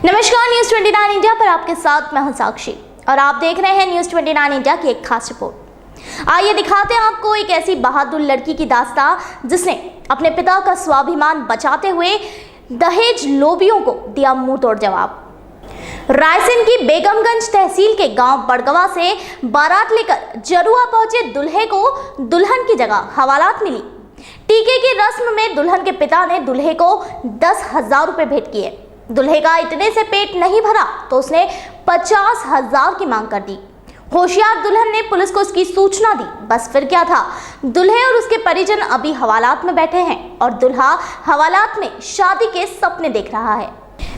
नमस्कार, news 29 India पर आपके साथ मैं हूं साक्षी और आप देख रहे हैं न्यूज 29 इंडिया की एक खास रिपोर्ट। आइए दिखाते हैं आपको एक ऐसी बहादुर लड़की की दास्तां जिसने अपने पिता का स्वाभिमान बचाते हुए दहेज लोभियों को दिया मुंह तोड़ जवाब। रायसेन की बेगमगंज तहसील के गांव बड़गवा से बारात लेकर जरुआ पहुंचे दूल्हे को दुल्हन की जगह हवालात मिली। टीके की रस्म में दुल्हन के पिता ने दूल्हे को 10,000 रुपए भेंट किए। दूल्हे का इतने से पेट नहीं भरा तो उसने 50,000 की मांग कर दी। होशियार दुल्हन ने पुलिस को इसकी सूचना दी। बस फिर क्या था, दूल्हे और उसके परिजन अभी हवालात में बैठे हैं और दूल्हा हवालात में शादी के सपने देख रहा है।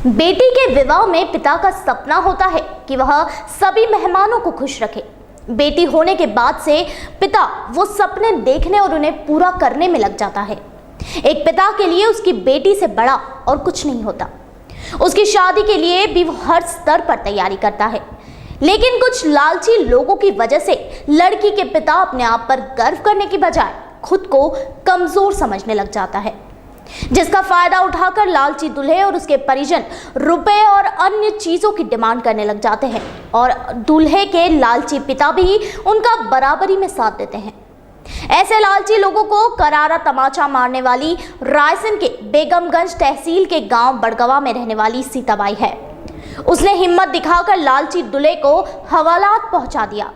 बेटी के विवाह में पिता का सपना होता है कि वह सभी मेहमानों को खुश रखे। बेटी होने के बाद से पिता वो सपने देखने और उन्हें पूरा करने में लग जाता है। एक पिता के लिए उसकी बेटी से बड़ा और कुछ नहीं होता। उसकी शादी के लिए भी वो हर स्तर पर तैयारी करता है, लेकिन कुछ लालची लोगों की वजह से लड़की के पिता अपने आप पर गर्व करने की बजाय खुद को कमजोर समझने लग जाता है, जिसका फायदा उठाकर लालची दूल्हे और उसके परिजन रुपए और अन्य चीजों की डिमांड करने लग जाते हैं और दूल्हे के लालची पिता भी उनका बराबरी में साथ देते हैं। ऐसे लालची लोगों को करारा तमाचा मारने वाली रायसेन के बेगमगंज तहसील के गांव बड़गवा में रहने वाली सीताबाई है। उसने हिम्मत दिखाकर लालची दूल्हे को हवालात पहुंचा दिया।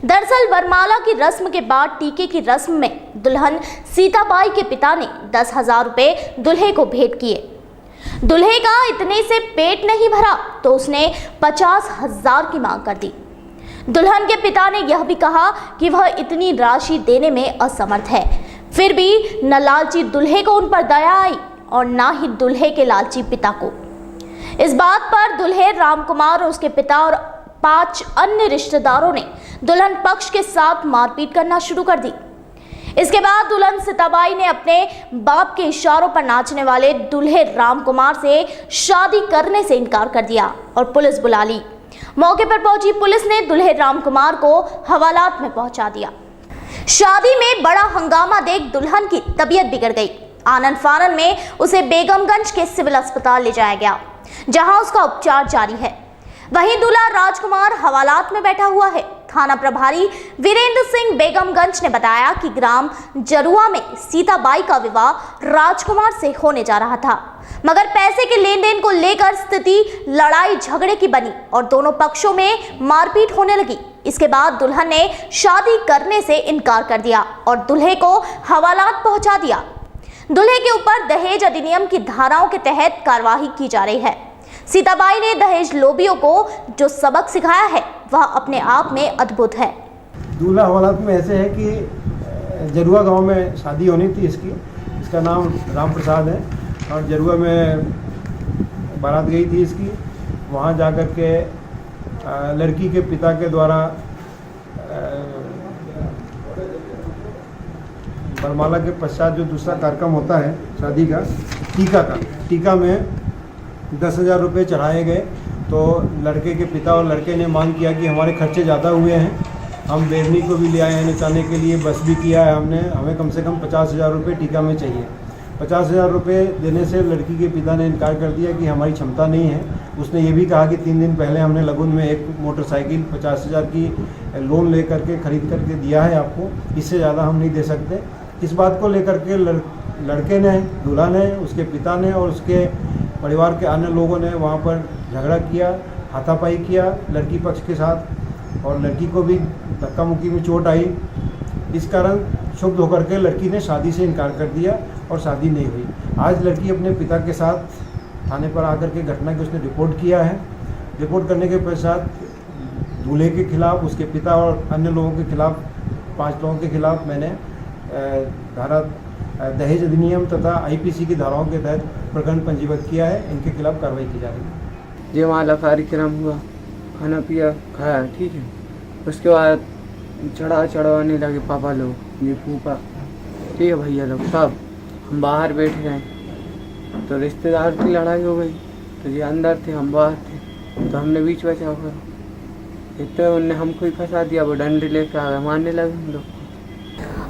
दरअसल वरमाला की रस्म के बाद टीके की रस्म में दुल्हन सीताबाई के पिता ने 10,000 रुपए दूल्हे को भेंट किए। दूल्हे का इतने से पेट नहीं भरा तो उसने 50,000 की मांग कर दी। दुल्हन के पिता ने यह भी कहा कि वह इतनी राशि देने में असमर्थ है। फिर भी न लालची दूल्हे को उन पर दया आई और ना ही दूल्हे के लालची पिता को। इस बात पर दूल्हे रामकुमार और उसके पिता और 5 अन्य रिश्तेदारों ने दुल्हन पक्ष के साथ मारपीट करना शुरू कर दी। इसके बाद दुल्हन सीताबाई ने अपने बाप के इशारों पर नाचने वाले दूल्हे रामकुमार से शादी करने से इनकार कर दिया और पुलिस बुला ली। मौके पर पहुंची पुलिस ने दूल्हे रामकुमार को हवालात में पहुंचा दिया। शादी में बड़ा हंगामा देख दुल्हन की तबीयत बिगड़ गई। आनन फानन में उसे बेगमगंज के सिविल अस्पताल ले जाया गया, जहां उसका उपचार जारी है। वहीं दूल्हा राजकुमार हवालात में बैठा हुआ है। थाना प्रभारी वीरेंद्र सिंह बेगमगंज ने बताया कि ग्राम जरुआ में सीताबाई का विवाह राजकुमार से होने जा रहा था, मगर पैसे के लेन देन को लेकर स्थिति लड़ाई झगड़े की बनी और दोनों पक्षों में मारपीट होने लगी। इसके बाद दुल्हन ने शादी करने से इनकार कर दिया और दूल्हे को हवालात पहुंचा दिया। दूल्हे के ऊपर दहेज अधिनियम की धाराओं के तहत कार्यवाही की जा रही है। सीताबाई ने दहेज लोभियों को जो सबक सिखाया है वह अपने आप में अद्भुत है। दूल्हा हवालात में ऐसे है कि जरुआ गांव में शादी होनी थी इसका नाम राम प्रसाद है और जरुआ में बारात गई थी इसकी। वहाँ जाकर के लड़की के पिता के द्वारा वरमाला के पश्चात जो दूसरा कार्यक्रम होता है शादी का, टीका में 10,000 रुपये चढ़ाए गए। तो लड़के के पिता और लड़के ने मांग किया कि हमारे खर्चे ज़्यादा हुए हैं, हम बेरनी को भी ले आए हैं नचाने के लिए, बस भी किया है हमने, हमें कम से कम 50,000 रुपये टीका में चाहिए। 50,000 रुपये देने से लड़की के पिता ने इनकार कर दिया कि हमारी क्षमता नहीं है। उसने ये भी कहा कि 3 दिन पहले हमने लगुन में एक मोटरसाइकिल 50,000 की लोन ले करके खरीद करके दिया है आपको, इससे ज़्यादा हम नहीं दे सकते। इस बात को लेकर के लड़के ने, दूल्हा ने, उसके पिता ने और उसके परिवार के अन्य लोगों ने वहाँ पर झगड़ा किया, हाथापाई किया लड़की पक्ष के साथ और लड़की को भी धक्का मुक्की में चोट आई। इस कारण क्षुब्ध होकर के लड़की ने शादी से इनकार कर दिया और शादी नहीं हुई। आज लड़की अपने पिता के साथ थाने पर आकर के घटना की उसने रिपोर्ट किया है। रिपोर्ट करने के पश्चात दूल्हे के खिलाफ, उसके पिता और अन्य लोगों के खिलाफ, 5 लोगों के खिलाफ मैंने धारा दहेज अधिनियम तथा आईपीसी की धाराओं के तहत प्रकरण पंजीबद्ध किया है। इनके खिलाफ कार्रवाई की जा रही है। ये वहाँ कार्यक्रम हुआ, खाना पिया खाया, ठीक है। उसके बाद चढ़ाने लगे पापा लोग, ये फूफा, ठीक है, भैया लोग सब। हम बाहर बैठ गए तो रिश्तेदार की लड़ाई हो गई, तो ये अंदर थे, हम बाहर थे, तो हमने बीच बचाव करा। इतने उनने हमको ही फंसा दिया, वो डंडे लेकर आ गए, मारने लगे हम लोग।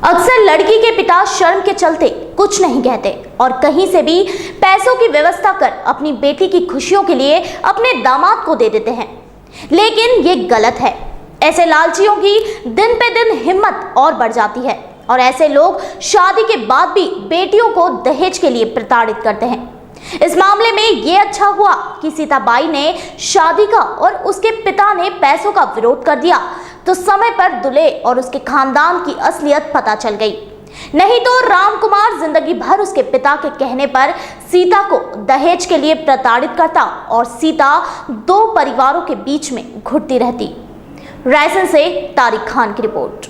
अक्सर लड़की के पिता शर्म के चलते कुछ नहीं कहते और कहीं से भी पैसों की व्यवस्था कर अपनी बेटी की खुशियों के लिए अपने दामाद को दे देते हैं, लेकिन ये गलत है। ऐसे लालचियों की दिन पे दिन हिम्मत और बढ़ जाती है और ऐसे लोग शादी के बाद भी बेटियों को दहेज के लिए प्रताड़ित करते हैं। इस मामले में ये अच्छा हुआ कि सीताबाई ने शादी का और उसके पिता ने पैसों का विरोध कर दिया, तो समय पर दूल्हे और उसके खानदान की असलियत पता चल गई। नहीं तो राम कुमार जिंदगी भर उसके पिता के कहने पर सीता को दहेज के लिए प्रताड़ित करता और सीता दो परिवारों के बीच में घुटती रहती। रायसेन से तारिक खान की रिपोर्ट।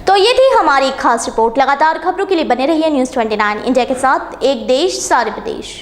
तो ये थी हमारी खास रिपोर्ट। लगातार खबरों के लिए बने रहिए न्यूज़ 29 इंडिया के साथ। एक देश सारे प्रदेश।